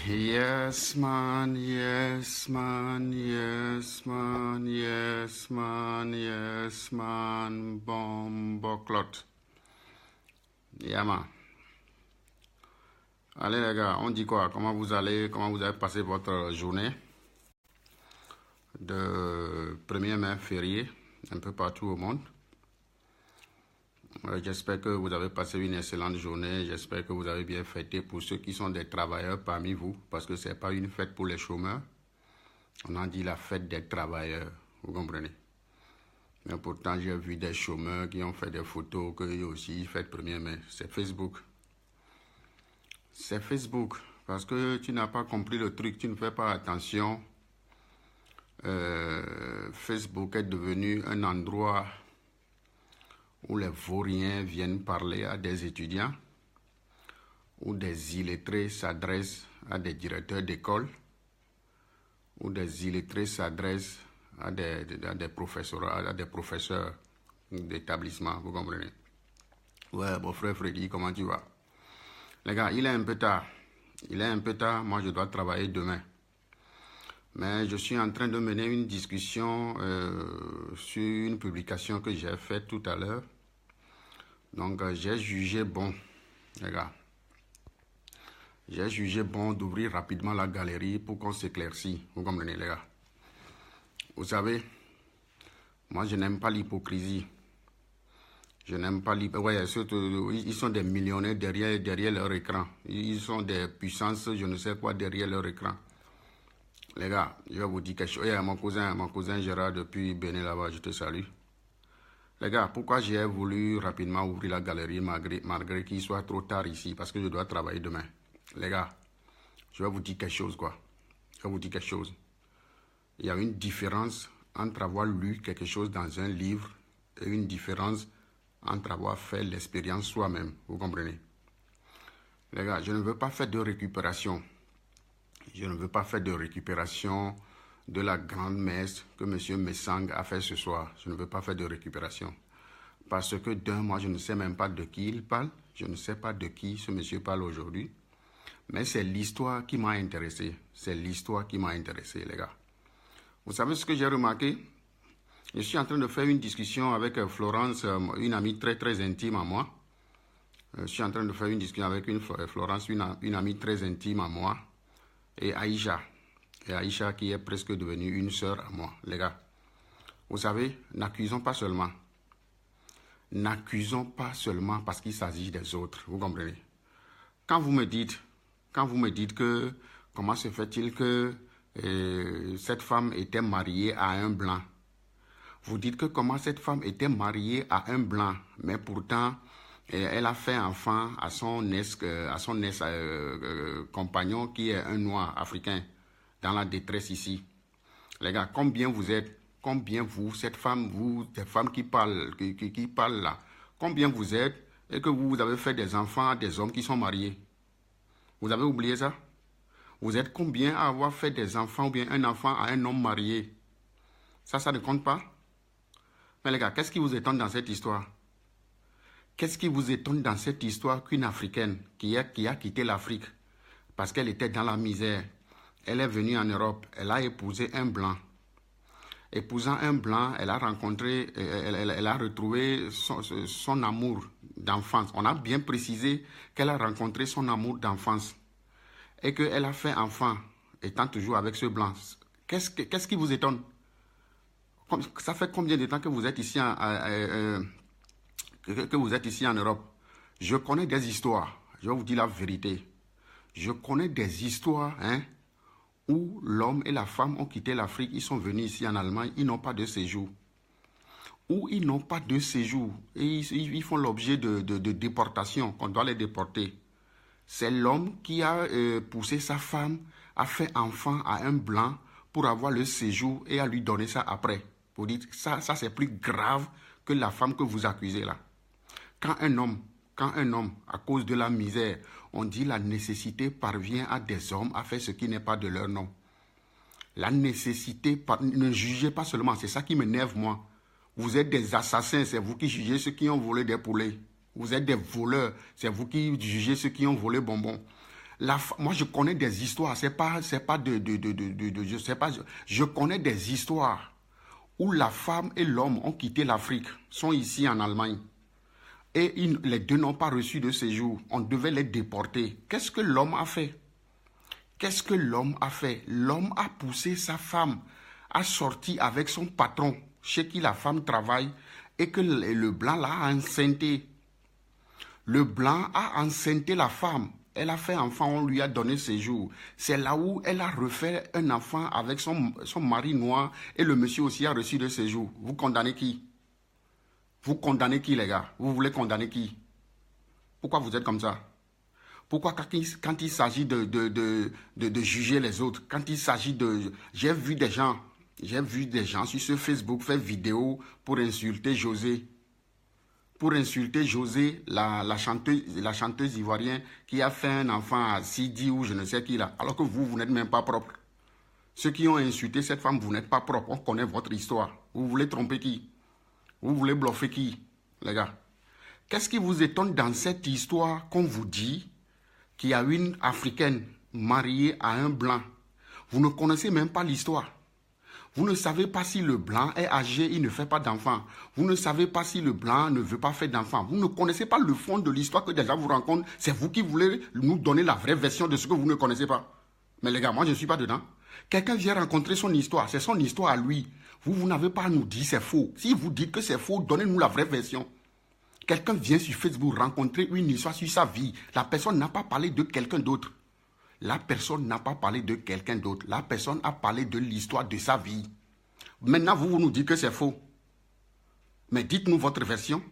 Yes, man, yes, man, yes, man, yes, man, yes, man, bomboclot. Yeah, man. Allez, les gars, on dit quoi? Comment vous allez? Comment vous avez passé votre journée de 1er mai férié, un peu partout au monde? J'espère que vous avez passé une excellente journée. J'espère que vous avez bien fêté pour ceux qui sont des travailleurs parmi vous, parce que ce n'est pas une fête pour les chômeurs. On a dit la fête des travailleurs, vous comprenez? Mais pourtant, j'ai vu des chômeurs qui ont fait des photos qu'eux aussi fêtent 1er mai. C'est Facebook. C'est Facebook. Parce que tu n'as pas compris le truc, tu ne fais pas attention. Facebook est devenu un endroit où les vauriens viennent parler à des étudiants, où des illettrés s'adressent à des directeurs d'école, où des illettrés s'adressent à des professeurs d'établissement, vous comprenez? Ouais, mon frère Freddy, comment tu vas? Les gars, il est un peu tard. Il est un peu tard, moi je dois travailler demain. Mais je suis en train de mener une discussion sur une publication que j'ai faite tout à l'heure. Donc j'ai jugé bon, les gars. J'ai jugé bon d'ouvrir rapidement la galerie pour qu'on s'éclaircisse. Vous comprenez, les gars? Vous savez, moi je n'aime pas l'hypocrisie. Je n'aime pas l'hypocrisie. Ouais, surtout, ils sont des millionnaires derrière leur écran. Ils sont des puissances, je ne sais quoi, derrière leur écran. Les gars, je vais vous dire quelque chose. Il y a mon cousin Gérard depuis Bénin là-bas, je te salue. Les gars, pourquoi j'ai voulu rapidement ouvrir la galerie malgré qu'il soit trop tard ici, parce que je dois travailler demain. Les gars, je vais vous dire quelque chose, quoi. Je vais vous dire quelque chose. Il y a une différence entre avoir lu quelque chose dans un livre et une différence entre avoir fait l'expérience soi-même. Vous comprenez? Les gars, je ne veux pas faire de récupération. Je ne veux pas faire de récupération de la grande messe que M. Messang a fait ce soir. Je ne veux pas faire de récupération. Parce que d'un, moi, je ne sais même pas de qui il parle. Je ne sais pas de qui ce monsieur parle aujourd'hui. Mais c'est l'histoire qui m'a intéressé. C'est l'histoire qui m'a intéressé, les gars. Vous savez ce que j'ai remarqué? Je suis en train de faire une discussion avec Florence, une amie très très intime à moi. Je suis en train de faire une discussion avec Florence, une amie très intime à moi. Et Aïcha qui est presque devenue une sœur à moi, les gars. Vous savez, n'accusons pas seulement. N'accusons pas seulement parce qu'il s'agit des autres, vous comprenez? Quand vous me dites que comment se fait-il que cette femme était mariée à un blanc? Vous dites que comment cette femme était mariée à un blanc, mais pourtant elle a fait enfant à son ex-compagnon qui est un noir africain dans la détresse ici. Les gars, combien vous êtes, combien vous, cette femme, vous, des femmes qui parlent là, combien vous êtes et que vous avez fait des enfants à des hommes qui sont mariés? Vous avez oublié ça? Vous êtes combien à avoir fait des enfants ou bien un enfant à un homme marié? Ça ne compte pas? Mais les gars, qu'est-ce qui vous étonne dans cette histoire? Qu'est-ce qui vous étonne dans cette histoire qu'une Africaine qui a quitté l'Afrique parce qu'elle était dans la misère, elle est venue en Europe, elle a épousé un blanc. Épousant un blanc, elle a rencontré, elle a retrouvé son amour d'enfance. On a bien précisé qu'elle a rencontré son amour d'enfance et qu'elle a fait enfant étant toujours avec ce blanc. Qu'est-ce qui vous étonne? Ça fait combien de temps que vous êtes ici en Europe? Je connais des histoires, je vais vous dire la vérité. Je connais des histoires où l'homme et la femme ont quitté l'Afrique, ils sont venus ici en Allemagne, ils n'ont pas de séjour. Ou ils n'ont pas de séjour et ils font l'objet de déportation, qu'on doit les déporter. C'est l'homme qui a poussé sa femme à faire enfant à un blanc pour avoir le séjour et à lui donner ça après. Vous dites, ça c'est plus grave que la femme que vous accusez là. Quand un homme, à cause de la misère, on dit la nécessité parvient à des hommes à faire ce qui n'est pas de leur nom. La nécessité, ne jugez pas seulement, c'est ça qui m'énerve moi. Vous êtes des assassins, c'est vous qui jugez ceux qui ont volé des poulets. Vous êtes des voleurs, c'est vous qui jugez ceux qui ont volé bonbons. Moi, je connais des histoires. Je connais des histoires où la femme et l'homme ont quitté l'Afrique, sont ici en Allemagne. Et les deux n'ont pas reçu de séjour. On devait les déporter. Qu'est-ce que l'homme a fait? Qu'est-ce que l'homme a fait? L'homme a poussé sa femme à sortir avec son patron, chez qui la femme travaille, et que le blanc l'a enceinté. Le blanc a enceinté la femme. Elle a fait enfant, on lui a donné séjour. C'est là où elle a refait un enfant avec son mari noir et le monsieur aussi a reçu de séjour. Vous condamnez qui? Vous condamnez qui, les gars? Vous voulez condamner qui? Pourquoi vous êtes comme ça? Pourquoi quand il s'agit de juger les autres, quand il s'agit de... J'ai vu des gens sur ce Facebook faire vidéo pour insulter José. Pour insulter José, la chanteuse ivoirienne qui a fait un enfant à Sidi ou je ne sais qui là. Alors que vous n'êtes même pas propre. Ceux qui ont insulté cette femme, vous n'êtes pas propre. On connaît votre histoire. Vous voulez tromper qui? Vous voulez bluffer qui, les gars? Qu'est-ce qui vous étonne dans cette histoire qu'on vous dit qu'il y a une Africaine mariée à un blanc? Vous ne connaissez même pas l'histoire. Vous ne savez pas si le blanc est âgé, il ne fait pas d'enfant. Vous ne savez pas si le blanc ne veut pas faire d'enfant. Vous ne connaissez pas le fond de l'histoire que déjà vous rencontre. C'est vous qui voulez nous donner la vraie version de ce que vous ne connaissez pas. Mais les gars, moi je ne suis pas dedans. Quelqu'un vient rencontrer son histoire. C'est son histoire à lui. Vous n'avez pas à nous dire c'est faux. Si vous dites que c'est faux, donnez-nous la vraie version. Quelqu'un vient sur Facebook rencontrer une histoire sur sa vie. La personne n'a pas parlé de quelqu'un d'autre. La personne n'a pas parlé de quelqu'un d'autre. La personne a parlé de l'histoire de sa vie. Maintenant, vous nous dites que c'est faux. Mais dites-nous votre version.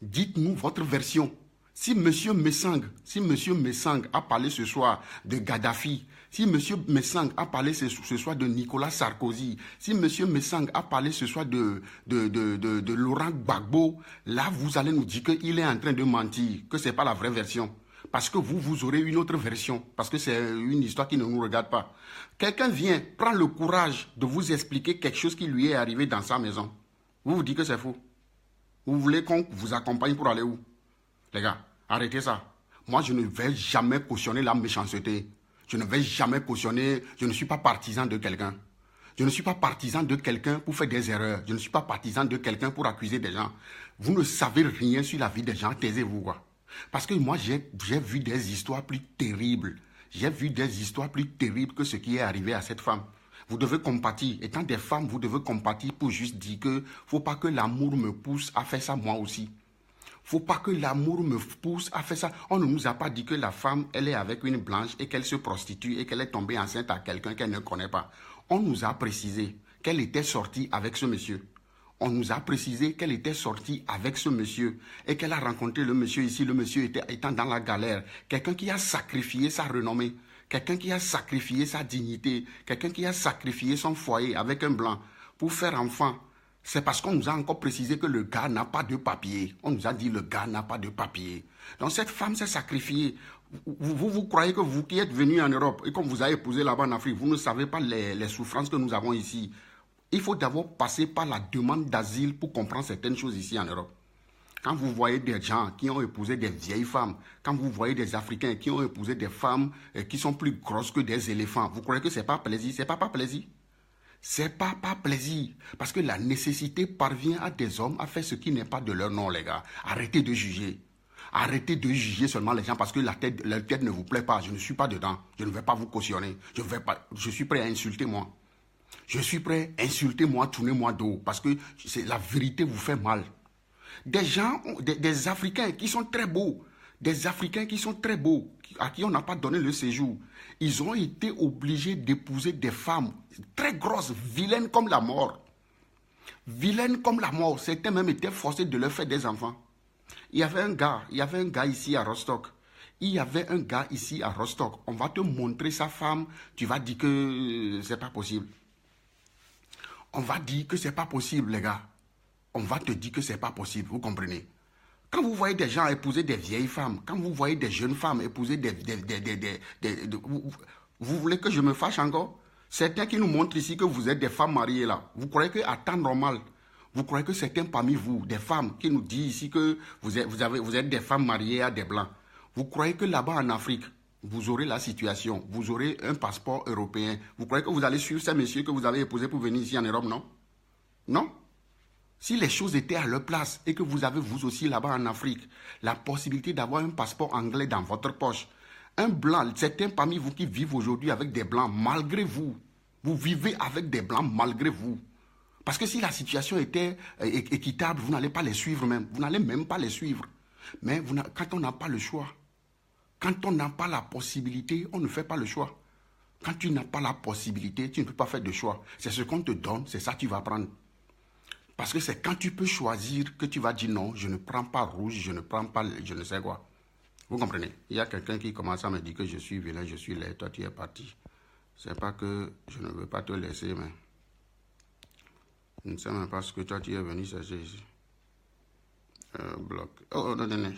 Dites-nous votre version. Si M. Messang a parlé ce soir de Gaddafi, si M. Messang a parlé ce soir de Nicolas Sarkozy, si M. Messang a parlé ce soir de Laurent Gbagbo, là, vous allez nous dire qu'il est en train de mentir, que ce n'est pas la vraie version. Parce que vous aurez une autre version. Parce que c'est une histoire qui ne nous regarde pas. Quelqu'un vient, prend le courage de vous expliquer quelque chose qui lui est arrivé dans sa maison. Vous vous dites que c'est faux. Vous voulez qu'on vous accompagne pour aller où? Les gars, arrêtez ça. Moi, je ne vais jamais cautionner la méchanceté. Je ne vais jamais cautionner... Je ne suis pas partisan de quelqu'un. Je ne suis pas partisan de quelqu'un pour faire des erreurs. Je ne suis pas partisan de quelqu'un pour accuser des gens. Vous ne savez rien sur la vie des gens. Taisez-vous, quoi. Parce que moi, j'ai vu des histoires plus terribles. J'ai vu des histoires plus terribles que ce qui est arrivé à cette femme. Vous devez compatir. Étant des femmes, vous devez compatir pour juste dire que faut pas que l'amour me pousse à faire ça moi aussi. Faut pas que l'amour me pousse à faire ça. On ne nous a pas dit que la femme, elle est avec une blanche et qu'elle se prostitue et qu'elle est tombée enceinte à quelqu'un qu'elle ne connaît pas. On nous a précisé qu'elle était sortie avec ce monsieur. On nous a précisé qu'elle était sortie avec ce monsieur et qu'elle a rencontré le monsieur ici, le monsieur étant dans la galère. Quelqu'un qui a sacrifié sa renommée, quelqu'un qui a sacrifié sa dignité, quelqu'un qui a sacrifié son foyer avec un blanc pour faire enfant. C'est parce qu'on nous a encore précisé que le gars n'a pas de papier. On nous a dit le gars n'a pas de papier. Donc cette femme s'est sacrifiée. Vous croyez que vous qui êtes venu en Europe et comme vous avez épousé là-bas en Afrique, vous ne savez pas les souffrances que nous avons ici. Il faut d'abord passer par la demande d'asile pour comprendre certaines choses ici en Europe. Quand vous voyez des gens qui ont épousé des vieilles femmes, quand vous voyez des Africains qui ont épousé des femmes qui sont plus grosses que des éléphants, vous croyez que ce n'est pas plaisir? Ce n'est pas plaisir. C'est pas plaisir. Parce que la nécessité parvient à des hommes à faire ce qui n'est pas de leur nom, les gars. Arrêtez de juger. Arrêtez de juger seulement les gens parce que leur tête ne vous plaît pas. Je ne suis pas dedans. Je ne vais pas vous cautionner. Je suis prêt à insulter moi. Je suis prêt à insulter moi, tourner moi dos. Parce que la vérité vous fait mal. Des gens, des Africains qui sont très beaux. Des Africains qui sont très beaux, à qui on n'a pas donné le séjour. Ils ont été obligés d'épouser des femmes très grosses, vilaines comme la mort. Vilaines comme la mort. Certains même étaient forcés de leur faire des enfants. Il y avait un gars ici à Rostock. On va te montrer sa femme, tu vas dire que c'est pas possible. On va dire que c'est pas possible, les gars. On va te dire que c'est pas possible, vous comprenez? Quand vous voyez des gens épouser des vieilles femmes, quand vous voyez des jeunes femmes épouser vous voulez que je me fâche encore? Certains qui nous montrent ici que vous êtes des femmes mariées là, vous croyez qu'à temps normal, vous croyez que certains parmi vous, des femmes qui nous disent ici que vous êtes des femmes mariées à des blancs, vous croyez que là-bas en Afrique, vous aurez la situation, vous aurez un passeport européen. Vous croyez que vous allez suivre ces messieurs que vous avez épousés pour venir ici en Europe, non? Non. Si les choses étaient à leur place et que vous avez vous aussi là-bas en Afrique la possibilité d'avoir un passeport anglais dans votre poche, un blanc, certains parmi vous qui vivent aujourd'hui avec des blancs malgré vous, vous vivez avec des blancs malgré vous. Parce que si la situation était équitable, vous n'allez pas les suivre même. Vous n'allez même pas les suivre. Mais quand on n'a pas le choix, quand on n'a pas la possibilité, on ne fait pas le choix. Quand tu n'as pas la possibilité, tu ne peux pas faire de choix. C'est ce qu'on te donne, c'est ça que tu vas prendre. Parce que c'est quand tu peux choisir que tu vas dire non, je ne prends pas rouge, je ne prends pas je ne sais quoi. Vous comprenez? Il y a quelqu'un qui commence à me dire que je suis vilain, je suis laid, toi tu es parti. C'est pas que je ne veux pas te laisser, mais je ne sais même pas ce que toi tu es venu chercher ici. Bloc. Oh, non, non, non.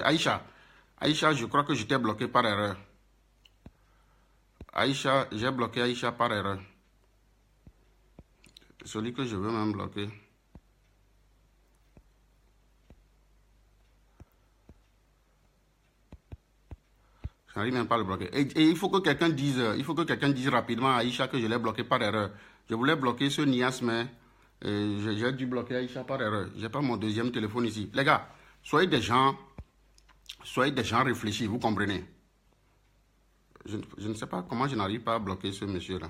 Aïcha, je crois que je t'ai bloqué par erreur. Aïcha, j'ai bloqué Aïcha par erreur. Celui que je veux même bloquer. Je n'arrive même pas à le bloquer. Et il faut que quelqu'un dise rapidement à Aïcha que je l'ai bloqué par erreur. Je voulais bloquer ce Nias, mais j'ai dû bloquer Aïcha par erreur. Je n'ai pas mon deuxième téléphone ici. Les gars, soyez des gens réfléchis, vous comprenez. Je ne sais pas comment je n'arrive pas à bloquer ce monsieur-là.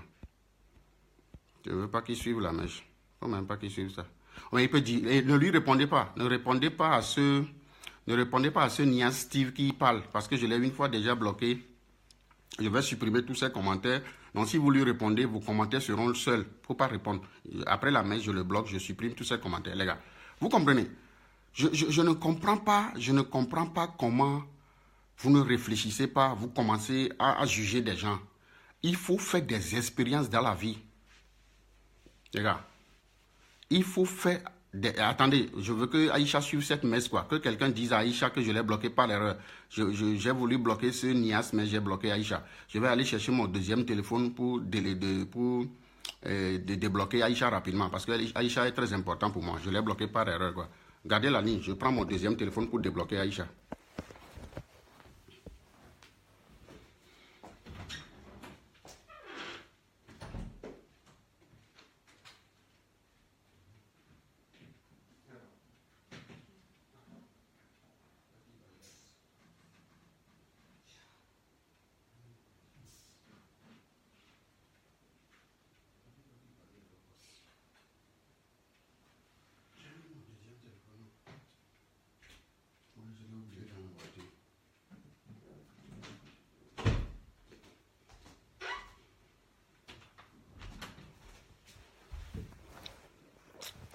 Je ne veux pas qu'il suive la mèche. Il ne faut même pas qu'il suive ça. Mais il peut dire, ne lui répondez pas. Ne répondez pas à ce Nias Steve qui parle. Parce que je l'ai une fois déjà bloqué. Je vais supprimer tous ses commentaires. Donc si vous lui répondez, vos commentaires seront seuls. Il ne faut pas répondre. Après la mèche, je le bloque, je supprime tous ses commentaires. Les gars, vous comprenez? Je ne comprends pas comment vous ne réfléchissez pas, vous commencez à juger des gens. Il faut faire des expériences dans la vie. Les gars, il faut faire... Attendez, je veux que Aïcha suive cette messe, quoi. Que quelqu'un dise à Aïcha que je l'ai bloqué par erreur. J'ai voulu bloquer ce Nias, mais j'ai bloqué Aïcha. Je vais aller chercher mon deuxième téléphone pour débloquer Aïcha rapidement. Parce que Aïcha est très important pour moi. Je l'ai bloqué par erreur, quoi. Gardez la ligne, je prends mon deuxième téléphone pour débloquer Aïcha.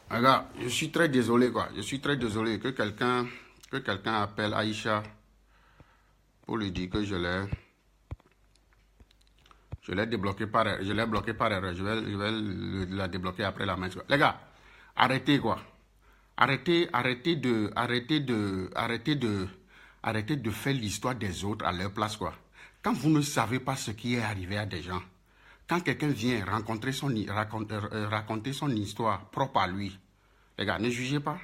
Regarde, je suis très désolé, quoi. Je suis très désolé que quelqu'un appelle Aïcha pour lui dire que je l'ai débloqué par erreur. Je l'ai bloqué par erreur. Je vais la débloquer après la main. Les gars, arrêtez, quoi. Arrêtez de faire l'histoire des autres à leur place, quoi. Quand vous ne savez pas ce qui est arrivé à des gens, quand quelqu'un vient raconter son histoire propre à lui, les gars, ne jugez pas.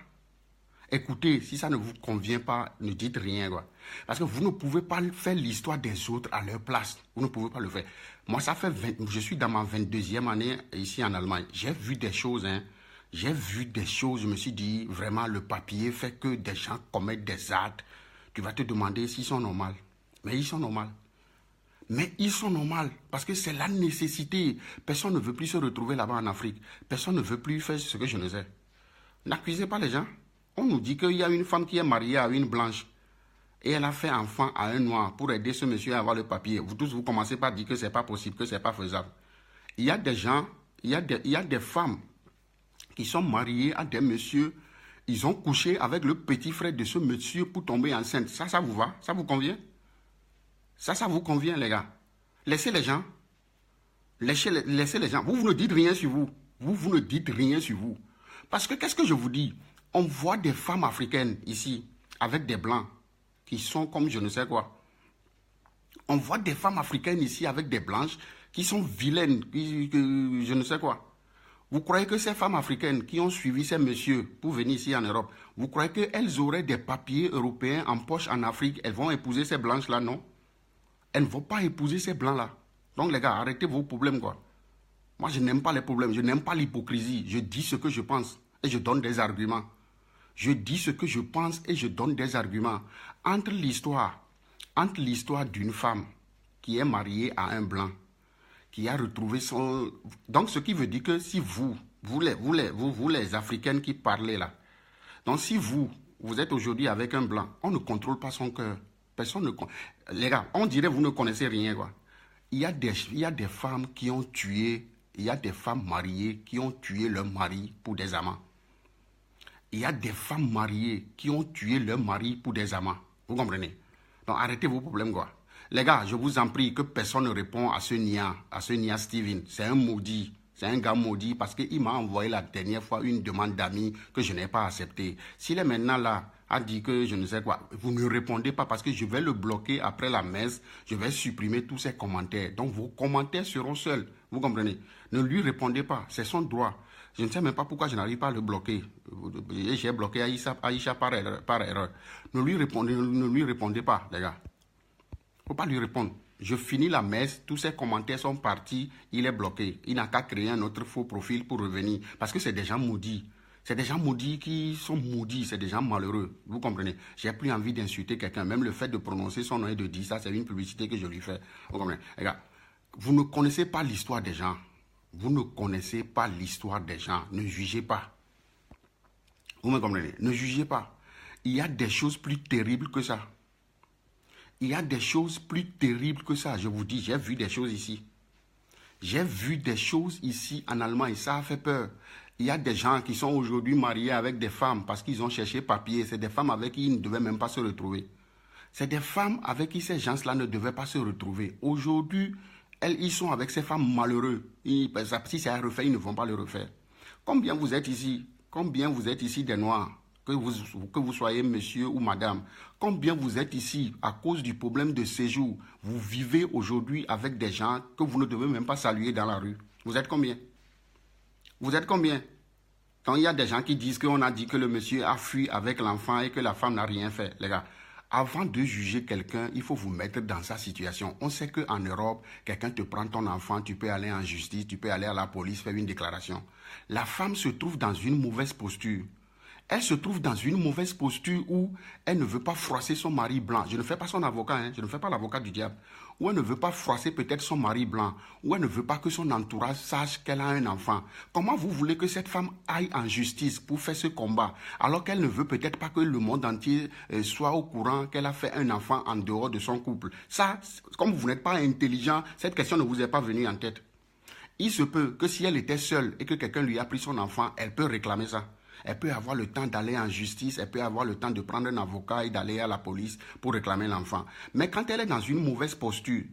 Écoutez, si ça ne vous convient pas, ne dites rien, quoi. Parce que vous ne pouvez pas faire l'histoire des autres à leur place. Vous ne pouvez pas le faire. Moi, je suis dans ma 22e année ici en Allemagne. J'ai vu des choses, hein. J'ai vu des choses, je me suis dit, vraiment, le papier fait que des gens commettent des actes. Tu vas te demander s'ils sont normaux. Mais ils sont normaux. Mais ils sont normaux parce que c'est la nécessité. Personne ne veut plus se retrouver là-bas en Afrique. Personne ne veut plus faire ce que je ne sais. N'accusez pas les gens. On nous dit qu'il y a une femme qui est mariée à une blanche et elle a fait enfant à un noir pour aider ce monsieur à avoir le papier. Vous tous, vous commencez par dire que ce n'est pas possible, que ce n'est pas faisable. Il y a des gens, il y a des femmes qui sont mariées à des messieurs. Ils ont couché avec le petit frère de ce monsieur pour tomber enceinte. Ça vous va? Ça vous convient? Ça vous convient, les gars? Laissez les gens. Laissez les gens. Vous ne dites rien sur vous. Vous ne dites rien sur vous. Parce que qu'est-ce que je vous dis? On voit des femmes africaines ici, avec des blancs, qui sont comme je ne sais quoi. On voit des femmes africaines ici, avec des blanches, qui sont vilaines, je ne sais quoi. Vous croyez que ces femmes africaines qui ont suivi ces messieurs pour venir ici en Europe, vous croyez qu'elles auraient des papiers européens en poche en Afrique, elles vont épouser ces blanches-là, non? elles ne vont pas épouser ces blancs-là. Donc les gars, arrêtez vos problèmes quoi. Moi, je n'aime pas les problèmes, je n'aime pas l'hypocrisie. Je dis ce que je pense et je donne des arguments. Je dis ce que je pense et je donne des arguments. Entre l'histoire d'une femme qui est mariée à un blanc, qui a retrouvé son... Donc, ce qui veut dire que si vous les Africaines qui parlez là, donc si vous êtes aujourd'hui avec un blanc, on ne contrôle pas son cœur. Personne ne... Les gars, on dirait que vous ne connaissez rien quoi. Il y a des femmes qui ont tué, il y a des femmes mariées qui ont tué leur mari pour des amants. Il y a des femmes mariées qui ont tué leur mari pour des amants. Vous comprenez? Donc arrêtez vos problèmes quoi. Les gars, je vous en prie que personne ne répond à ce Nia Steven. C'est un maudit. C'est un gars maudit parce qu'il m'a envoyé la dernière fois une demande d'amis que je n'ai pas acceptée. S'il est maintenant là, a dit que je ne sais quoi, vous ne répondez pas parce que je vais le bloquer après la messe. Je vais supprimer tous ses commentaires. Donc vos commentaires seront seuls. Vous comprenez? Ne lui répondez pas. C'est son droit. Je ne sais même pas pourquoi je n'arrive pas à le bloquer. J'ai bloqué Aïcha par erreur. Ne lui répondez pas, les gars. Il ne faut pas lui répondre. Je finis la messe, tous ses commentaires sont partis, il est bloqué. Il n'a qu'à créer un autre faux profil pour revenir. Parce que c'est des gens maudits. C'est des gens maudits qui sont maudits, c'est des gens malheureux. Vous comprenez? J'ai plus envie d'insulter quelqu'un. Même le fait de prononcer son nom et de dire ça, c'est une publicité que je lui fais. Vous comprenez? Les gars, vous ne connaissez pas l'histoire des gens. Vous ne connaissez pas l'histoire des gens. Ne jugez pas. Vous me comprenez? Ne jugez pas. Il y a des choses plus terribles que ça. Il y a des choses plus terribles que ça. Je vous dis, j'ai vu des choses ici. J'ai vu des choses ici en Allemagne. Ça a fait peur. Il y a des gens qui sont aujourd'hui mariés avec des femmes parce qu'ils ont cherché papier. C'est des femmes avec qui ils ne devaient même pas se retrouver. C'est des femmes avec qui ces gens-là ne devaient pas se retrouver. Aujourd'hui, ils sont avec ces femmes malheureuses. Si c'est à refaire, ils ne vont pas le refaire. Combien vous êtes ici? Combien vous êtes ici des Noirs? Que vous soyez monsieur ou madame, combien vous êtes ici à cause du problème de séjour? Vous vivez aujourd'hui avec des gens que vous ne devez même pas saluer dans la rue. Vous êtes combien? Vous êtes combien? Quand il y a des gens qui disent qu'on a dit que le monsieur a fui avec l'enfant et que la femme n'a rien fait, les gars, avant de juger quelqu'un, il faut vous mettre dans sa situation. On sait qu'en Europe, quelqu'un te prend ton enfant, tu peux aller en justice, tu peux aller à la police, faire une déclaration. La femme se trouve dans une mauvaise posture. Elle se trouve dans une mauvaise posture où elle ne veut pas froisser son mari blanc. Je ne fais pas son avocat, hein, je ne fais pas l'avocat du diable. Ou elle ne veut pas froisser peut-être son mari blanc. Ou elle ne veut pas que son entourage sache qu'elle a un enfant. Comment vous voulez que cette femme aille en justice pour faire ce combat alors qu'elle ne veut peut-être pas que le monde entier soit au courant qu'elle a fait un enfant en dehors de son couple? Ça, comme vous n'êtes pas intelligent, cette question ne vous est pas venue en tête. Il se peut que si elle était seule et que quelqu'un lui a pris son enfant, elle peut réclamer ça. Elle peut avoir le temps d'aller en justice, elle peut avoir le temps de prendre un avocat et d'aller à la police pour réclamer l'enfant. Mais quand elle est dans une mauvaise posture,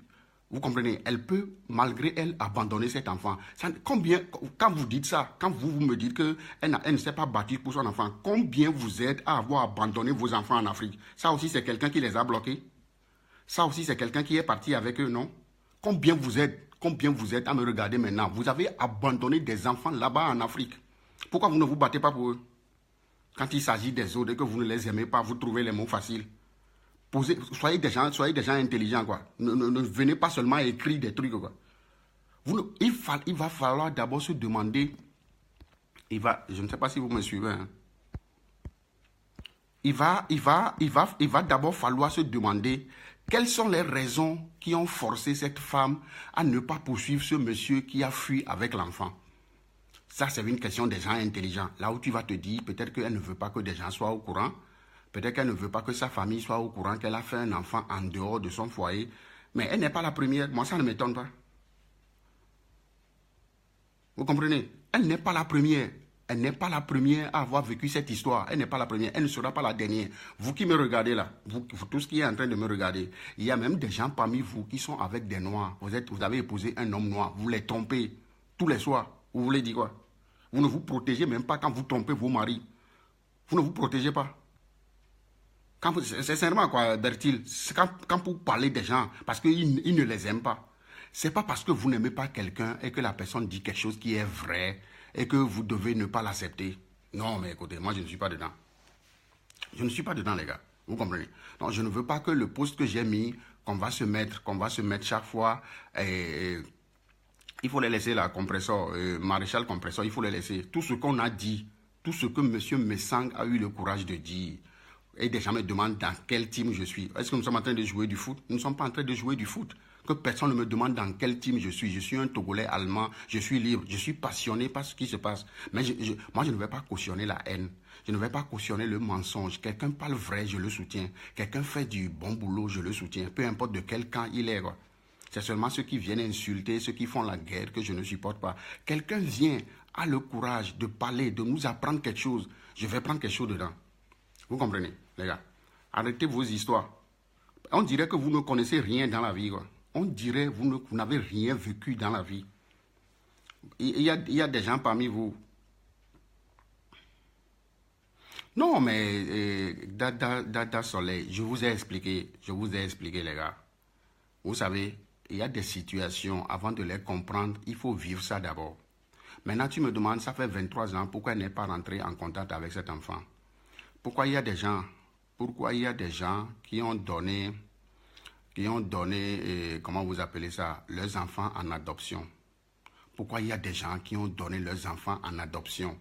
vous comprenez, elle peut, malgré elle, abandonner cet enfant. Quand vous dites ça, quand vous me dites qu'elle ne s'est pas battue pour son enfant, combien vous êtes à avoir abandonné vos enfants en Afrique? Ça aussi, c'est quelqu'un qui les a bloqués. Ça aussi, c'est quelqu'un qui est parti avec eux, non? Combien vous êtes à me regarder maintenant? Vous avez abandonné des enfants là-bas en Afrique. Pourquoi vous ne vous battez pas pour eux? Quand il s'agit des autres et que vous ne les aimez pas, vous trouvez les mots faciles. Soyez des gens intelligents, quoi. Ne venez pas seulement écrire des trucs, quoi. Il va falloir d'abord se demander, je ne sais pas si vous me suivez, hein. Il va d'abord falloir se demander quelles sont les raisons qui ont forcé cette femme à ne pas poursuivre ce monsieur qui a fui avec l'enfant. Ça, c'est une question des gens intelligents. Là où tu vas te dire, peut-être qu'elle ne veut pas que des gens soient au courant. Peut-être qu'elle ne veut pas que sa famille soit au courant qu'elle a fait un enfant en dehors de son foyer. Mais elle n'est pas la première. Moi, ça ne m'étonne pas. Vous comprenez? Elle n'est pas la première. Elle n'est pas la première à avoir vécu cette histoire. Elle n'est pas la première. Elle ne sera pas la dernière. Vous qui me regardez là, vous tous qui êtes en train de me regarder, il y a même des gens parmi vous qui sont avec des noirs. Vous avez épousé un homme noir. Vous les trompez tous les soirs. Vous voulez dire quoi? Vous ne vous protégez même pas quand vous trompez vos maris. Vous ne vous protégez pas. C'est sincèrement quoi, Bertil, quand vous parlez des gens, parce qu'ils ne les aiment pas, c'est pas parce que vous n'aimez pas quelqu'un et que la personne dit quelque chose qui est vrai et que vous devez ne pas l'accepter. Non, mais écoutez, moi je ne suis pas dedans. Je ne suis pas dedans, les gars. Vous comprenez? Donc je ne veux pas que le post que j'ai mis qu'on va se mettre chaque fois. Il faut les laisser là, compresseur, maréchal compresseur, il faut les laisser. Tout ce qu'on a dit, tout ce que M. Messang a eu le courage de dire, et des gens me demandent dans quel team je suis. Est-ce que nous sommes en train de jouer du foot? Nous ne sommes pas en train de jouer du foot. Que personne ne me demande dans quel team je suis. Je suis un Togolais allemand, je suis libre, je suis passionné par ce qui se passe. Mais moi, je ne vais pas cautionner la haine. Je ne vais pas cautionner le mensonge. Quelqu'un parle vrai, je le soutiens. Quelqu'un fait du bon boulot, je le soutiens. Peu importe de quel camp il est, quoi. C'est seulement ceux qui viennent insulter, ceux qui font la guerre que je ne supporte pas. Quelqu'un vient, a le courage de parler, de nous apprendre quelque chose. Je vais prendre quelque chose dedans. Vous comprenez, les gars? Arrêtez vos histoires. On dirait que vous ne connaissez rien dans la vie, quoi. On dirait que vous n'avez rien vécu dans la vie. Il y a des gens parmi vous. Non, mais Dada Soleil, je vous ai expliqué, les gars. Vous savez, il y a des situations, avant de les comprendre, il faut vivre ça d'abord. Maintenant, tu me demandes, ça fait 23 ans, pourquoi elle n'est pas rentrée en contact avec cet enfant? Pourquoi il y a des gens qui ont donné, comment vous appelez ça, leurs enfants en adoption? Pourquoi il y a des gens qui ont donné leurs enfants en adoption?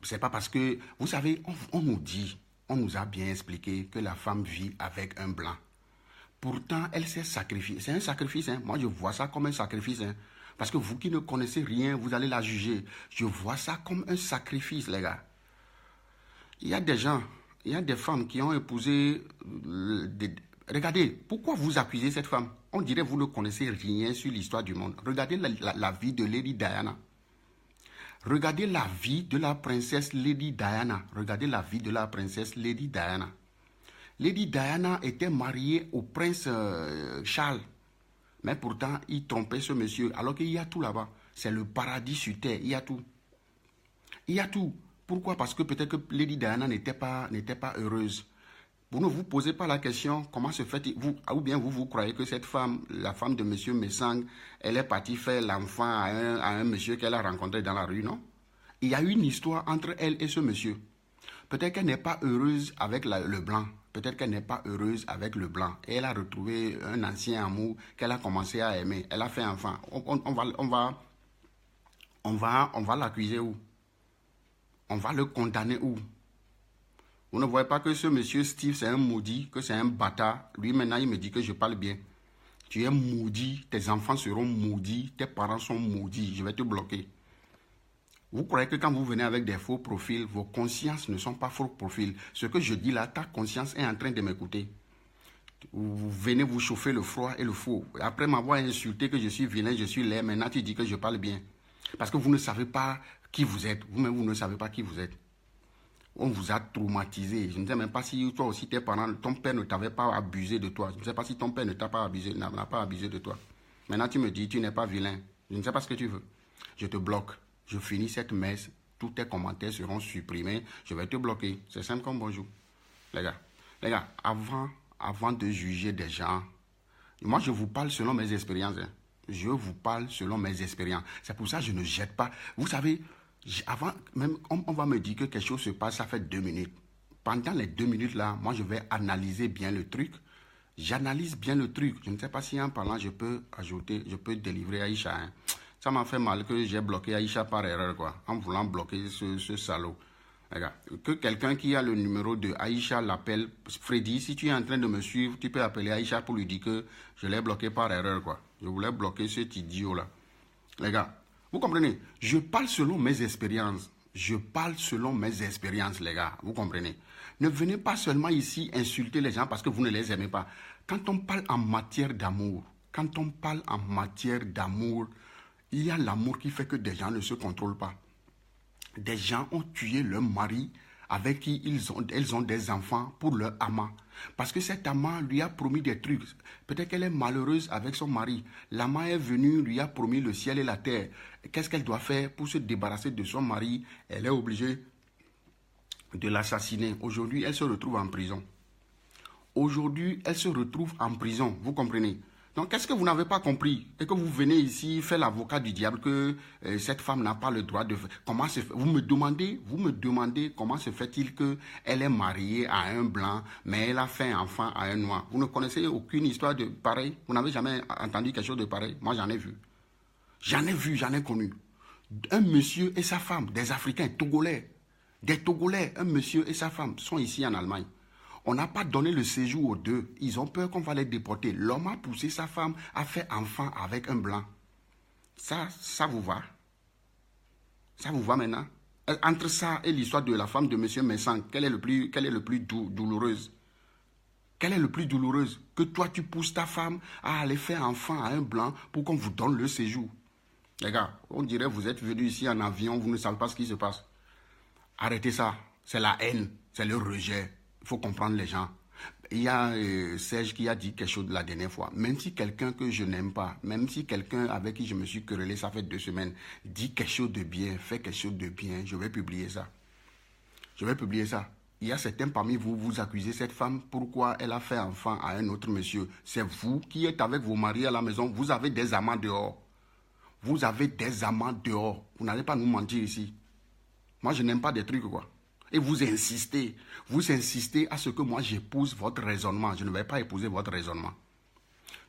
C'est pas parce que, vous savez, on nous a bien expliqué que la femme vit avec un blanc. Pourtant, elle s'est sacrifiée. C'est un sacrifice, hein. Moi, je vois ça comme un sacrifice, hein. Parce que vous qui ne connaissez rien, vous allez la juger. Je vois ça comme un sacrifice, les gars. Il y a des gens, il y a des femmes qui ont épousé... Regardez, pourquoi vous accusez cette femme? On dirait que vous ne connaissez rien sur l'histoire du monde. Regardez la vie de Lady Diana. Regardez la vie de la princesse Lady Diana. Regardez la vie de la princesse Lady Diana. Lady Diana était mariée au prince Charles. Mais pourtant, il trompait ce monsieur. Alors qu'il y a tout là-bas. C'est le paradis sur terre. Il y a tout. Il y a tout. Pourquoi? Parce que peut-être que Lady Diana n'était pas heureuse. Vous ne vous posez pas la question, comment se fait-il, ou bien vous croyez que cette femme, la femme de M. Messang, elle est partie faire l'enfant à un monsieur qu'elle a rencontré dans la rue, non? Il y a eu une histoire entre elle et ce monsieur. Peut-être qu'elle n'est pas heureuse avec le blanc. Peut-être qu'elle n'est pas heureuse avec le blanc. Et elle a retrouvé un ancien amour qu'elle a commencé à aimer. Elle a fait enfant. On va l'accuser où? On va le condamner où? Vous ne voyez pas que ce monsieur Steve, c'est un maudit, que c'est un bâtard. Lui, maintenant, il me dit que je parle bien. Tu es maudit, tes enfants seront maudits, tes parents sont maudits, je vais te bloquer. Vous croyez que quand vous venez avec des faux profils, vos consciences ne sont pas faux profils. Ce que je dis là, ta conscience est en train de m'écouter. Vous venez vous chauffer le froid et le faux. Après m'avoir insulté que je suis vilain, je suis laid, maintenant tu dis que je parle bien. Parce que vous ne savez pas qui vous êtes. Vous-même, vous ne savez pas qui vous êtes. On vous a traumatisé. Je ne sais même pas si toi aussi, tes parents, ton père ne t'avait pas abusé de toi. Je ne sais pas si ton père ne t'a pas abusé, n'a pas abusé de toi. Maintenant, tu me dis, tu n'es pas vilain. Je ne sais pas ce que tu veux. Je te bloque. Je finis cette messe. Tous tes commentaires seront supprimés. Je vais te bloquer. C'est simple comme bonjour. Les gars, avant de juger des gens, moi, je vous parle selon mes expériences. Hein. Je vous parle selon mes expériences. C'est pour ça que je ne jette pas. Vous savez... Avant, même, on va me dire que quelque chose se passe, ça fait 2 minutes. Pendant les 2 minutes là, moi je vais analyser bien le truc. J'analyse bien le truc. Je ne sais pas si en parlant, je peux ajouter, je peux délivrer Aïcha. Hein. Ça m'a fait mal que j'ai bloqué Aïcha par erreur, quoi. En voulant bloquer ce salaud. Regarde, que quelqu'un qui a le numéro de Aïcha l'appelle. Freddy, si tu es en train de me suivre, tu peux appeler Aïcha pour lui dire que je l'ai bloqué par erreur, quoi. Je voulais bloquer cet idiot là. Les gars. Vous comprenez? Je parle selon mes expériences. Je parle selon mes expériences, les gars. Vous comprenez? Ne venez pas seulement ici insulter les gens parce que vous ne les aimez pas. Quand on parle en matière d'amour, il y a l'amour qui fait que des gens ne se contrôlent pas. Des gens ont tué leur mari avec qui elles ont des enfants pour leur amant. Parce que cet amant lui a promis des trucs. Peut-être qu'elle est malheureuse avec son mari. L'amant est venu, lui a promis le ciel et la terre. Qu'est-ce qu'elle doit faire pour se débarrasser de son mari? Elle est obligée de l'assassiner. Aujourd'hui, elle se retrouve en prison. Vous comprenez? Donc, qu'est-ce que vous n'avez pas compris? Et que vous venez ici faire l'avocat du diable que cette femme n'a pas le droit de... Comment se fait... Vous me demandez comment se fait-il qu'elle est mariée à un blanc, mais elle a fait un enfant à un noir. Vous ne connaissez aucune histoire de pareil? Vous n'avez jamais entendu quelque chose de pareil? Moi, j'en ai vu. J'en ai connu. Un monsieur et sa femme, des Africains, des Togolais, un monsieur et sa femme sont ici en Allemagne. On n'a pas donné le séjour aux deux. Ils ont peur qu'on va les déporter. L'homme a poussé sa femme, a fait enfant avec un blanc. Ça vous va? Ça vous va maintenant? Entre ça et l'histoire de la femme de M. Messang, quelle est le plus douloureuse? Quelle est le plus douloureuse? Que toi, tu pousses ta femme à aller faire enfant à un blanc pour qu'on vous donne le séjour. Les gars, on dirait que vous êtes venus ici en avion, vous ne savez pas ce qui se passe. Arrêtez ça. C'est la haine, c'est le rejet. Il faut comprendre les gens. Il y a Serge qui a dit quelque chose la dernière fois. Même si quelqu'un que je n'aime pas, même si quelqu'un avec qui je me suis querellé, ça fait 2 semaines, dit quelque chose de bien, fait quelque chose de bien, je vais publier ça. Je vais publier ça. Il y a certains parmi vous, vous accusez cette femme, pourquoi elle a fait enfant à un autre monsieur. C'est vous qui êtes avec vos maris à la maison, vous avez des amants dehors. Vous avez des amants dehors. Vous n'allez pas nous mentir ici. Moi, je n'aime pas des trucs, quoi. Et vous insistez à ce que moi j'épouse votre raisonnement. Je ne vais pas épouser votre raisonnement.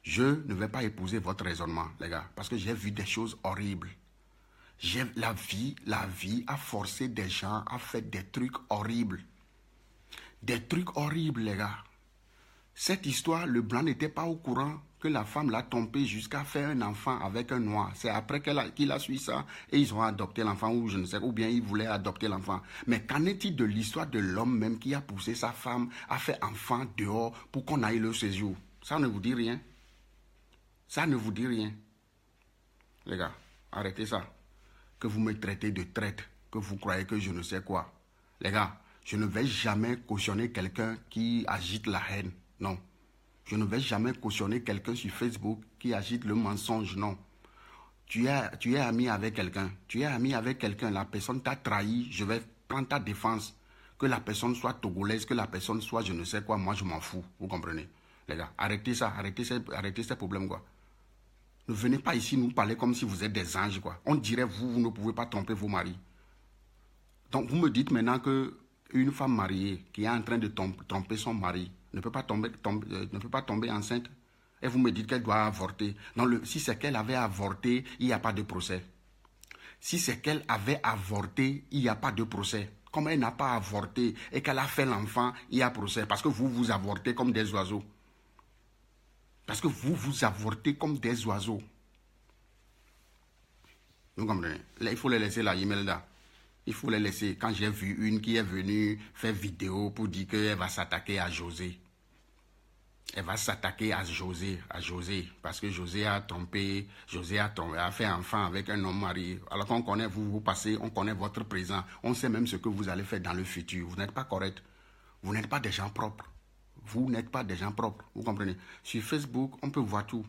Je ne vais pas épouser votre raisonnement, les gars, parce que j'ai vu des choses horribles. La vie a forcé des gens à faire des trucs horribles. Des trucs horribles, les gars. Cette histoire, le blanc n'était pas au courant que la femme l'a trompé jusqu'à faire un enfant avec un noir. C'est après qu'il a su ça et ils ont adopté l'enfant ou je ne sais, ou bien ils voulaient adopter l'enfant. Mais qu'en est-il de l'histoire de l'homme même qui a poussé sa femme à faire enfant dehors pour qu'on aille le séjour? Ça ne vous dit rien? Ça ne vous dit rien? Les gars, arrêtez ça. Que vous me traitez de traître, que vous croyez que je ne sais quoi. Les gars, je ne vais jamais cautionner quelqu'un qui agite la haine. Non. Je ne vais jamais cautionner quelqu'un sur Facebook qui agite le mensonge, non. Tu es ami avec quelqu'un, la personne t'a trahi, je vais prendre ta défense. Que la personne soit togolaise, que la personne soit je ne sais quoi, moi je m'en fous, vous comprenez? Les gars, arrêtez ça, arrêtez ces problèmes, quoi. Ne venez pas ici nous parler comme si vous êtes des anges, quoi. On dirait vous ne pouvez pas tromper vos maris. Donc vous me dites maintenant que une femme mariée qui est en train de tromper son mari ne peut pas tomber enceinte. Et vous me dites qu'elle doit avorter. Si c'est qu'elle avait avorté, il n'y a pas de procès. Si c'est qu'elle avait avorté, il n'y a pas de procès. Comme elle n'a pas avorté et qu'elle a fait l'enfant, il y a procès. Parce que vous avortez comme des oiseaux. Parce que vous avortez comme des oiseaux. Vous comprenez? Là, il faut les laisser là, Imelda. Il faut les laisser. Quand j'ai vu une qui est venue faire vidéo pour dire qu'elle va s'attaquer à José. Elle va s'attaquer à José, parce que José a fait enfant avec un homme marié. Alors qu'on connaît vous passez, on connaît votre présent, on sait même ce que vous allez faire dans le futur. Vous n'êtes pas correct. Vous n'êtes pas des gens propres. Vous n'êtes pas des gens propres, vous comprenez? Sur Facebook, on peut voir tout.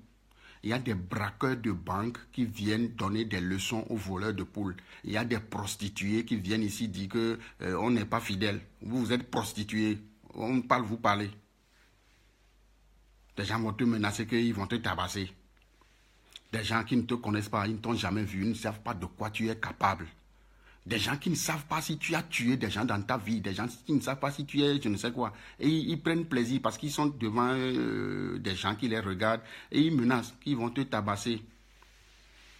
Il y a des braqueurs de banques qui viennent donner des leçons aux voleurs de poules. Il y a des prostituées qui viennent ici dire qu'on n'est pas fidèle. Vous êtes prostituée. Vous parlez. Des gens vont te menacer qu'ils vont te tabasser. Des gens qui ne te connaissent pas, ils ne t'ont jamais vu, ils ne savent pas de quoi tu es capable. Des gens qui ne savent pas si tu as tué des gens dans ta vie, des gens qui ne savent pas si tu es je ne sais quoi. Et ils prennent plaisir parce qu'ils sont devant des gens qui les regardent et ils menacent qu'ils vont te tabasser.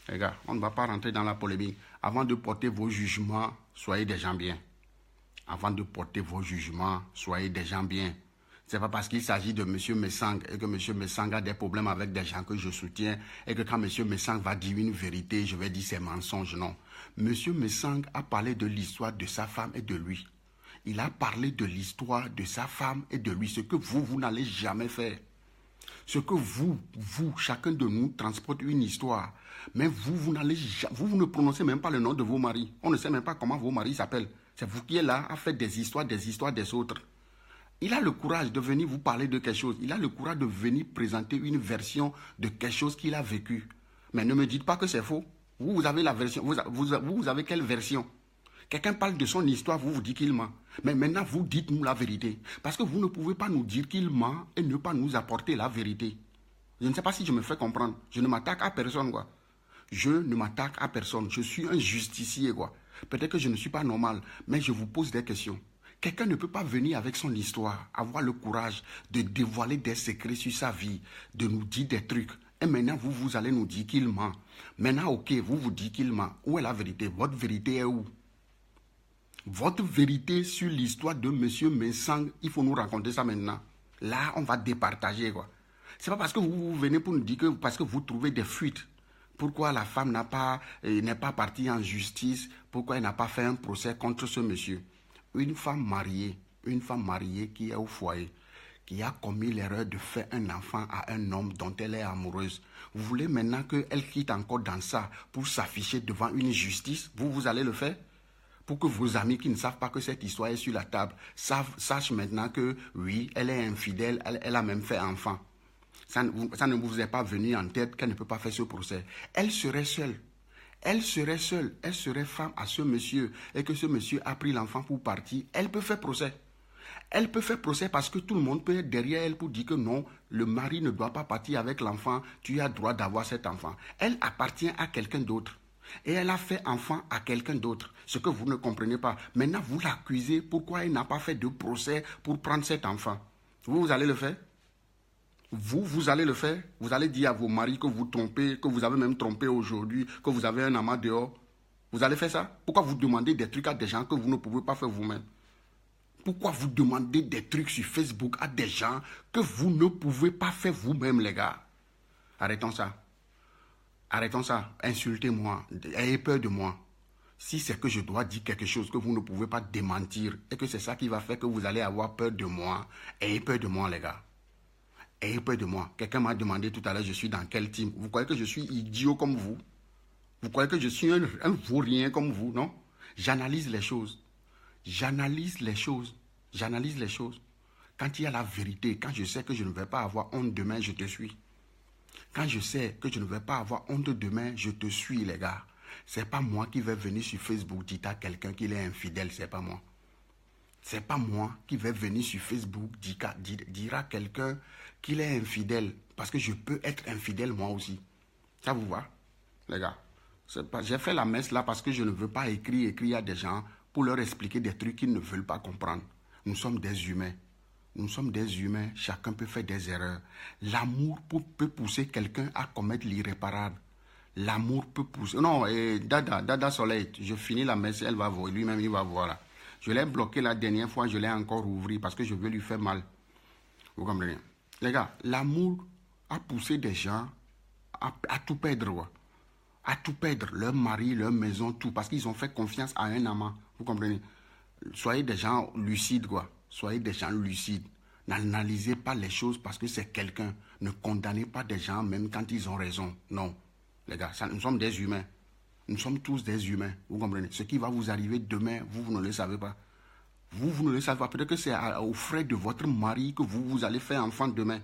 Les gars, on ne va pas rentrer dans la polémique. Avant de porter vos jugements, soyez des gens bien. Avant de porter vos jugements, soyez des gens bien. Ce n'est pas parce qu'il s'agit de M. Messang et que M. Messang a des problèmes avec des gens que je soutiens et que quand M. Messang va dire une vérité, je vais dire c'est mensonge, non. M. Messang a parlé de l'histoire de sa femme et de lui. Il a parlé de l'histoire de sa femme et de lui, ce que vous n'allez jamais faire. Ce que vous, chacun de nous transporte une histoire. Mais vous ne prononcez même pas le nom de vos maris. On ne sait même pas comment vos maris s'appellent. C'est vous qui êtes là à faire des histoires des autres. Il a le courage de venir vous parler de quelque chose. Il a le courage de venir présenter une version de quelque chose qu'il a vécu. Mais ne me dites pas que c'est faux. Vous avez la version. Vous avez quelle version? Quelqu'un parle de son histoire, vous dites qu'il ment. Mais maintenant, vous dites-nous la vérité. Parce que vous ne pouvez pas nous dire qu'il ment et ne pas nous apporter la vérité. Je ne sais pas si je me fais comprendre. Je ne m'attaque à personne, quoi. Je ne m'attaque à personne. Je suis un justicier, quoi. Peut-être que je ne suis pas normal, mais je vous pose des questions. Quelqu'un ne peut pas venir avec son histoire, avoir le courage de dévoiler des secrets sur sa vie, de nous dire des trucs. Et maintenant, vous allez nous dire qu'il ment. Maintenant, ok, vous dites qu'il ment. Où est la vérité? Votre vérité est où? Votre vérité sur l'histoire de M. Mensang, il faut nous raconter ça maintenant. Là, on va départager, quoi. C'est pas parce que vous venez pour nous dire que parce que vous trouvez des fuites. Pourquoi la femme n'est pas partie en justice? Pourquoi elle n'a pas fait un procès contre ce monsieur? Une femme mariée qui est au foyer, qui a commis l'erreur de faire un enfant à un homme dont elle est amoureuse. Vous voulez maintenant qu'elle quitte encore dans ça pour s'afficher devant une justice? Vous allez le faire? Pour que vos amis qui ne savent pas que cette histoire est sur la table sachent maintenant que oui, elle est infidèle, elle a même fait enfant. Ça ne vous est pas venu en tête qu'elle ne peut pas faire ce procès. Elle serait seule. Elle serait femme à ce monsieur et que ce monsieur a pris l'enfant pour partir. Elle peut faire procès. Elle peut faire procès parce que tout le monde peut être derrière elle pour dire que non, le mari ne doit pas partir avec l'enfant, tu as droit d'avoir cet enfant. Elle appartient à quelqu'un d'autre. Et elle a fait enfant à quelqu'un d'autre. Ce que vous ne comprenez pas. Maintenant, vous l'accusez. Pourquoi elle n'a pas fait de procès pour prendre cet enfant? Vous allez le faire? Vous allez le faire? Vous allez dire à vos maris que vous trompez, que vous avez même trompé aujourd'hui, que vous avez un amant dehors? Vous allez faire ça? Pourquoi vous demandez des trucs à des gens que vous ne pouvez pas faire vous-même? Pourquoi vous demandez des trucs sur Facebook à des gens que vous ne pouvez pas faire vous-même, les gars? Arrêtons ça. Arrêtons ça. Insultez-moi. Ayez peur de moi. Si c'est que je dois dire quelque chose que vous ne pouvez pas démentir et que c'est ça qui va faire que vous allez avoir peur de moi, ayez peur de moi, les gars. Ayez peur de moi. Quelqu'un m'a demandé tout à l'heure, je suis dans quel team? Vous croyez que je suis idiot comme vous? Vous croyez que je suis un vaurien comme vous? Non? J'analyse les choses. J'analyse les choses. J'analyse les choses. Quand il y a la vérité, quand je sais que je ne vais pas avoir honte demain, je te suis. Quand je sais que je ne vais pas avoir honte demain, je te suis, les gars. C'est pas moi qui vais venir sur Facebook dire à quelqu'un qu'il est infidèle, c'est pas moi. C'est pas moi qui vais venir sur Facebook dire à quelqu'un qu'il est infidèle. Parce que je peux être infidèle moi aussi. Ça vous va, les gars? J'ai fait la messe là parce que je ne veux pas écrire à des gens pour leur expliquer des trucs qu'ils ne veulent pas comprendre. Nous sommes des humains. Nous sommes des humains. Chacun peut faire des erreurs. L'amour peut pousser quelqu'un à commettre l'irréparable. L'amour peut pousser... Non, Dada Soleil, je finis la messe, elle va voir. Lui-même, il va voir là. Je l'ai bloqué la dernière fois, je l'ai encore ouvert parce que je veux lui faire mal. Vous comprenez? Les gars, l'amour a poussé des gens à tout perdre, quoi. À tout perdre, leur mari, leur maison, tout, parce qu'ils ont fait confiance à un amant. Vous comprenez? Soyez des gens lucides, quoi. Soyez des gens lucides. N'analysez pas les choses parce que c'est quelqu'un. Ne condamnez pas des gens même quand ils ont raison. Non. Les gars, nous sommes des humains. Nous sommes tous des humains. Vous comprenez? Ce qui va vous arriver demain, vous ne le savez pas. Vous ne le savez pas. Peut-être que c'est aux frais de votre mari que vous allez faire enfant demain.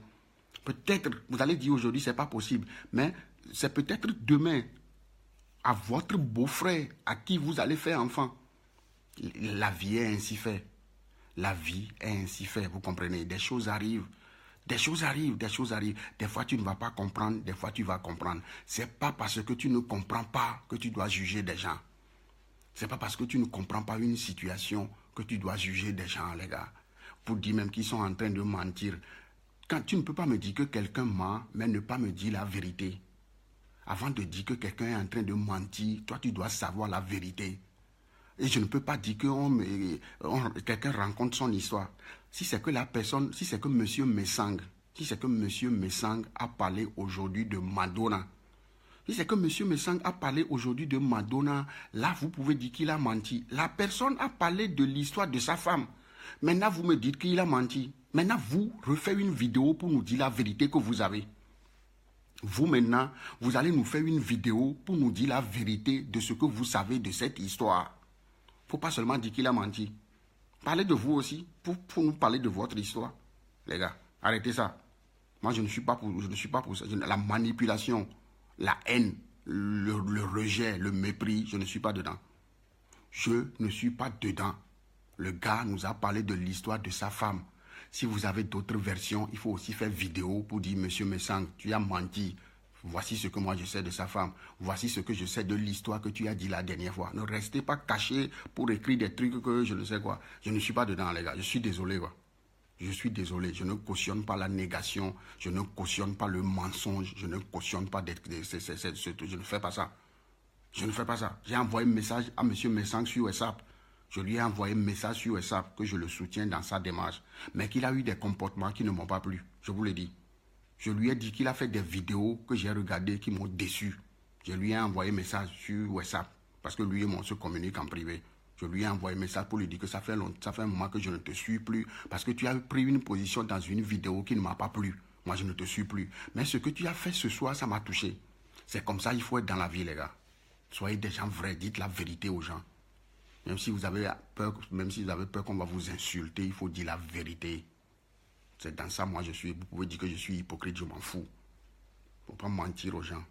Peut-être, vous allez dire aujourd'hui, c'est pas possible. Mais c'est peut-être demain, à votre beau-frère, à qui vous allez faire enfant. La vie est ainsi faite. La vie est ainsi faite, vous comprenez? Des choses arrivent. Des choses arrivent. Des fois, tu ne vas pas comprendre, des fois, tu vas comprendre. C'est pas parce que tu ne comprends pas que tu dois juger des gens. C'est pas parce que tu ne comprends pas une situation que tu dois juger des gens, les gars. Pour dire même qu'ils sont en train de mentir. Quand tu ne peux pas me dire que quelqu'un ment, mais ne pas me dire la vérité. Avant de dire que quelqu'un est en train de mentir, toi, tu dois savoir la vérité. Et je ne peux pas dire que quelqu'un rencontre son histoire. Si c'est que la personne, si c'est que M. Mensang a parlé aujourd'hui de Madonna, si c'est que M. Mensang a parlé aujourd'hui de Madonna, là, vous pouvez dire qu'il a menti. La personne a parlé de l'histoire de sa femme. Maintenant, vous me dites qu'il a menti. Maintenant, vous refaites une vidéo pour nous dire la vérité que vous avez. Vous, maintenant, vous allez nous faire une vidéo pour nous dire la vérité de ce que vous savez de cette histoire. Il ne faut pas seulement dire qu'il a menti. Parlez de vous aussi, pour nous parler de votre histoire. Les gars, arrêtez ça. Moi, je ne suis pas pour ça. La manipulation, la haine, le rejet, le mépris, je ne suis pas dedans. Je ne suis pas dedans. Le gars nous a parlé de l'histoire de sa femme. Si vous avez d'autres versions, il faut aussi faire vidéo pour dire, Monsieur Messang, tu as menti. Voici ce que moi je sais de sa femme. Voici ce que je sais de l'histoire que tu as dit la dernière fois. Ne restez pas cachés pour écrire des trucs que je ne sais quoi. Je ne suis pas dedans, les gars. Je suis désolé, quoi. Je suis désolé. Je ne cautionne pas la négation. Je ne cautionne pas le mensonge. Je ne cautionne pas je ne fais pas ça. Je ne fais pas ça. J'ai envoyé un message à M. Messang sur WhatsApp. Je lui ai envoyé un message sur WhatsApp que je le soutiens dans sa démarche. Mais qu'il a eu des comportements qui ne m'ont pas plu. Je vous le dis. Je lui ai dit qu'il a fait des vidéos que j'ai regardées qui m'ont déçu. Je lui ai envoyé un message sur WhatsApp parce que lui et moi on se communique en privé. Je lui ai envoyé un message pour lui dire que ça fait un moment que je ne te suis plus parce que tu as pris une position dans une vidéo qui ne m'a pas plu. Moi, je ne te suis plus. Mais ce que tu as fait ce soir, ça m'a touché. C'est comme ça, il faut être dans la vie, les gars. Soyez des gens vrais, dites la vérité aux gens. Même si vous avez peur qu'on va vous insulter, il faut dire la vérité. C'est dans ça, moi, je suis. Vous pouvez dire que je suis hypocrite, je m'en fous. Il ne faut pas mentir aux gens.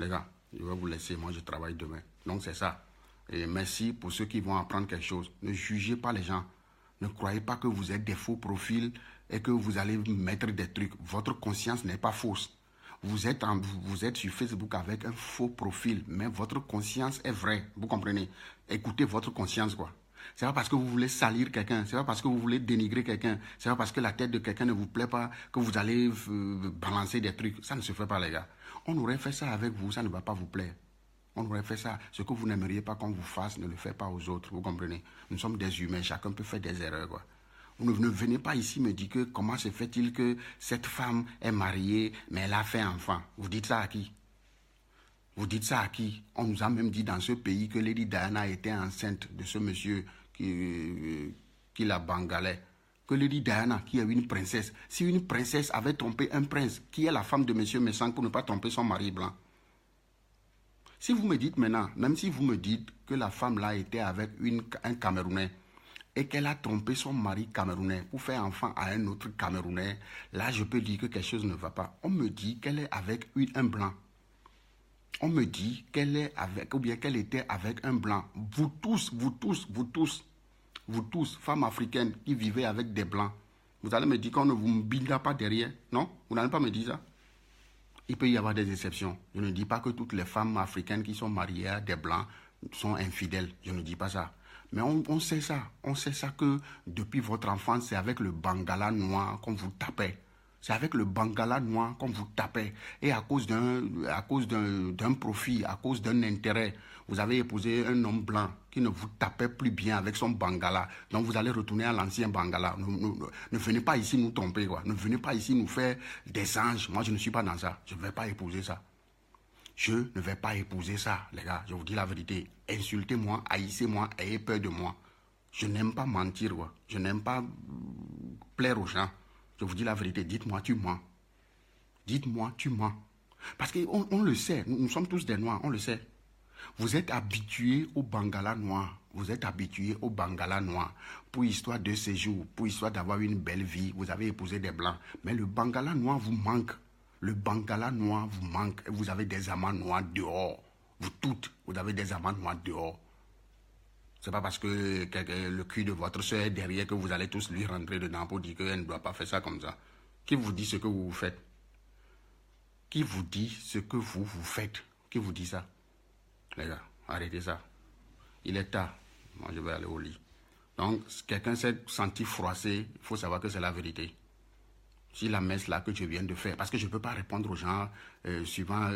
Les gars, je vais vous laisser. Moi, je travaille demain. Donc, c'est ça. Et merci pour ceux qui vont apprendre quelque chose. Ne jugez pas les gens. Ne croyez pas que vous êtes des faux profils et que vous allez mettre des trucs. Votre conscience n'est pas fausse. Vous êtes sur Facebook avec un faux profil, mais votre conscience est vraie. Vous comprenez? Écoutez votre conscience, quoi. C'est pas parce que vous voulez salir quelqu'un, c'est pas parce que vous voulez dénigrer quelqu'un, c'est pas parce que la tête de quelqu'un ne vous plaît pas que vous allez balancer des trucs. Ça ne se fait pas, les gars. On aurait fait ça avec vous, ça ne va pas vous plaire. On aurait fait ça. Ce que vous n'aimeriez pas qu'on vous fasse, ne le faites pas aux autres. Vous comprenez? Nous sommes des humains, chacun peut faire des erreurs, quoi. Vous ne venez pas ici me dire que comment se fait-il que cette femme est mariée, mais elle a fait enfant. Vous dites ça à qui? Vous dites ça à qui? On nous a même dit dans ce pays que Lady Diana était enceinte de ce monsieur qui la bangalait. Que Lady Diana, qui est une princesse, si une princesse avait trompé un prince, qui est la femme de monsieur Messang pour ne pas tromper son mari blanc? Si vous me dites maintenant, même si vous me dites que la femme là était avec un Camerounais et qu'elle a trompé son mari camerounais pour faire enfant à un autre Camerounais, là je peux dire que quelque chose ne va pas. On me dit qu'elle est avec un blanc. On me dit qu'elle est avec, ou bien qu'elle était avec un blanc. Vous tous, femmes africaines qui vivez avec des blancs, vous allez me dire qu'on ne vous bindra pas derrière, non? Vous n'allez pas me dire ça? Il peut y avoir des exceptions. Je ne dis pas que toutes les femmes africaines qui sont mariées à des blancs sont infidèles. Je ne dis pas ça. Mais on sait ça. On sait ça que depuis votre enfance, c'est avec le bangala noir qu'on vous tapait. C'est avec le bangala noir qu'on vous tapait. Et à cause d'un profit, à cause d'un intérêt, vous avez épousé un homme blanc qui ne vous tapait plus bien avec son bangala. Donc vous allez retourner à l'ancien bangala. Ne venez pas ici nous tromper, quoi. Ne venez pas ici nous faire des anges. Moi, je ne suis pas dans ça. Je ne vais pas épouser ça. Je ne vais pas épouser ça, les gars. Je vous dis la vérité. Insultez-moi, haïssez-moi, ayez peur de moi. Je n'aime pas mentir, quoi. Je n'aime pas plaire aux gens. Je vous dis la vérité. Dites-moi, tu mens. Dites-moi, tu mens. Parce qu'on le sait. Nous sommes tous des noirs, on le sait. Vous êtes habitués au bangala noir. Vous êtes habitués au bangala noir. Pour histoire de séjour, pour histoire d'avoir une belle vie, vous avez épousé des blancs. Mais le bangala noir vous manque. Le bangala noir vous manque. Vous avez des amants noirs dehors. Vous toutes, vous avez des amants noirs dehors. C'est pas parce que le cul de votre soeur est derrière que vous allez tous lui rentrer dedans pour dire qu'elle ne doit pas faire ça comme ça. Qui vous dit ce que vous faites? Qui vous dit ce que vous faites? Qui vous dit ça? Les gars, arrêtez ça. Il est tard. Moi, je vais aller au lit. Donc, si quelqu'un s'est senti froissé, il faut savoir que c'est la vérité. Si la messe là que je viens de faire, parce que je ne peux pas répondre aux gens suivant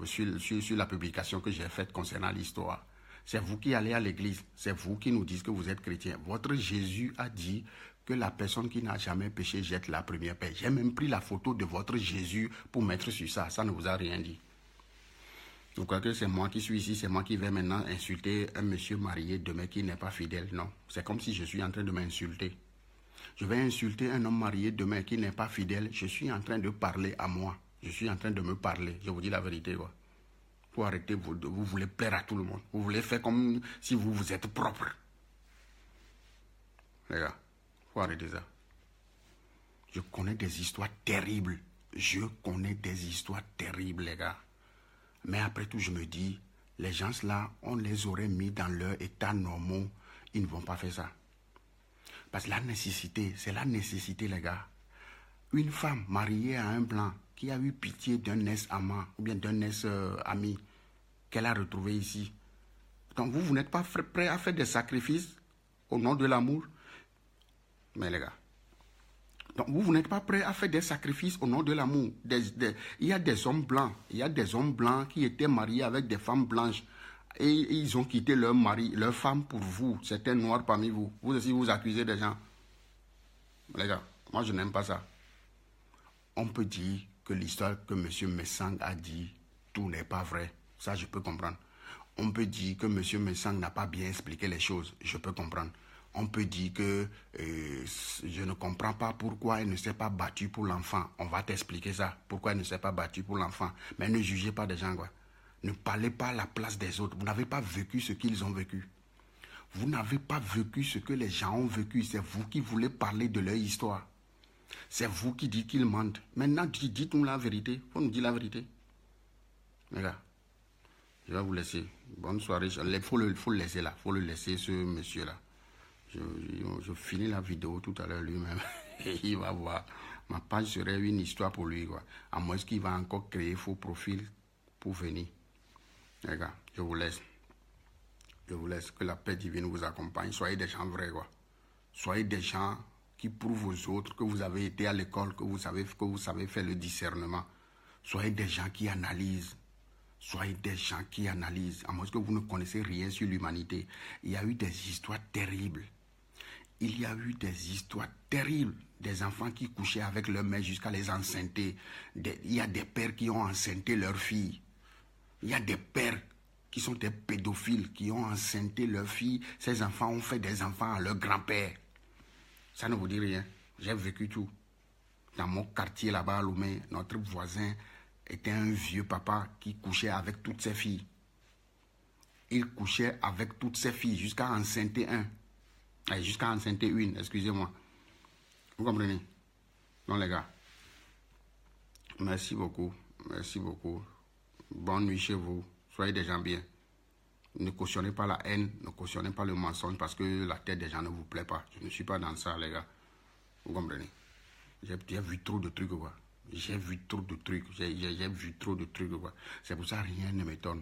sur la publication que j'ai faite concernant l'histoire. C'est vous qui allez à l'église, c'est vous qui nous dites que vous êtes chrétien. Votre Jésus a dit que la personne qui n'a jamais péché jette la première pierre. J'ai même pris la photo de votre Jésus pour mettre sur ça. Ça ne vous a rien dit. Vous croyez que c'est moi qui suis ici, c'est moi qui vais maintenant insulter un monsieur marié demain qui n'est pas fidèle? Non, c'est comme si je suis en train de m'insulter. Je vais insulter un homme marié demain qui n'est pas fidèle. Je suis en train de parler à moi. Je suis en train de me parler. Je vous dis la vérité, quoi. Pour arrêter, vous voulez plaire à tout le monde. Vous voulez faire comme si vous êtes propre. Les gars, faut arrêter ça. Je connais des histoires terribles. Je connais des histoires terribles, les gars. Mais après tout, je me dis, les gens là, on les aurait mis dans leur état normal. Ils ne vont pas faire ça. Parce que la nécessité, c'est la nécessité, les gars. Une femme mariée à un blanc qui a eu pitié d'un ex-amant ou bien d'un ex-ami qu'elle a retrouvé ici. Donc vous n'êtes pas prêt à faire des sacrifices au nom de l'amour. Mais les gars, donc vous n'êtes pas prêt à faire des sacrifices au nom de l'amour. Il y a des hommes blancs, il y a des hommes blancs qui étaient mariés avec des femmes blanches. Et ils ont quitté leur mari, leur femme pour vous. Certains noirs parmi vous. Vous aussi, vous accusez des gens. Les gars, moi je n'aime pas ça. On peut dire que l'histoire que M. Mensang a dit, tout n'est pas vrai. Ça, je peux comprendre. On peut dire que M. Mensang n'a pas bien expliqué les choses. Je peux comprendre. On peut dire que je ne comprends pas pourquoi elle ne s'est pas battue pour l'enfant. On va t'expliquer ça. Pourquoi elle ne s'est pas battue pour l'enfant. Mais ne jugez pas des gens, quoi. Ne parlez pas à la place des autres. Vous n'avez pas vécu ce qu'ils ont vécu. Vous n'avez pas vécu ce que les gens ont vécu. C'est vous qui voulez parler de leur histoire. C'est vous qui dites qu'ils mentent. Maintenant, dites-nous la vérité. Il faut nous dire la vérité. Les gars, je vais vous laisser. Bonne soirée. Il faut le laisser là. Il faut le laisser, ce monsieur-là. Je finis la vidéo tout à l'heure lui-même. Et il va voir. Ma page serait une histoire pour lui, quoi. À moins qu'il va encore créer faux profil pour venir. Les gars, je vous laisse. Je vous laisse. Que la paix divine vous accompagne. Soyez des gens vrais, quoi. Soyez des gens qui prouvent aux autres que vous avez été à l'école, que vous savez faire le discernement. Soyez des gens qui analysent. Soyez des gens qui analysent. À moins que vous ne connaissez rien sur l'humanité. Il y a eu des histoires terribles. Il y a eu des histoires terribles. Des enfants qui couchaient avec leur mère jusqu'à les enceinter. Il y a des pères qui ont enceinté leurs filles. Il y a des pères qui sont des pédophiles, qui ont enceinté leurs filles. Ces enfants ont fait des enfants à leur grand-père. Ça ne vous dit rien. J'ai vécu tout. Dans mon quartier là-bas à Lomé, notre voisin était un vieux papa qui couchait avec toutes ses filles. Il couchait avec toutes ses filles jusqu'à enceinter jusqu'à enceinter une, excusez-moi. Vous comprenez? Non les gars. Merci beaucoup. Merci beaucoup. Bonne nuit chez vous. Soyez des gens bien. Ne cautionnez pas la haine, ne cautionnez pas le mensonge parce que la tête des gens ne vous plaît pas. Je ne suis pas dans ça, les gars. Vous comprenez? J'ai vu trop de trucs, quoi. J'ai vu trop de trucs. J'ai vu trop de trucs, quoi. C'est pour ça que rien ne m'étonne.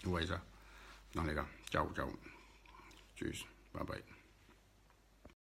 Vous voyez ça? Non, les gars. Ciao, ciao. Tchuss. Bye bye.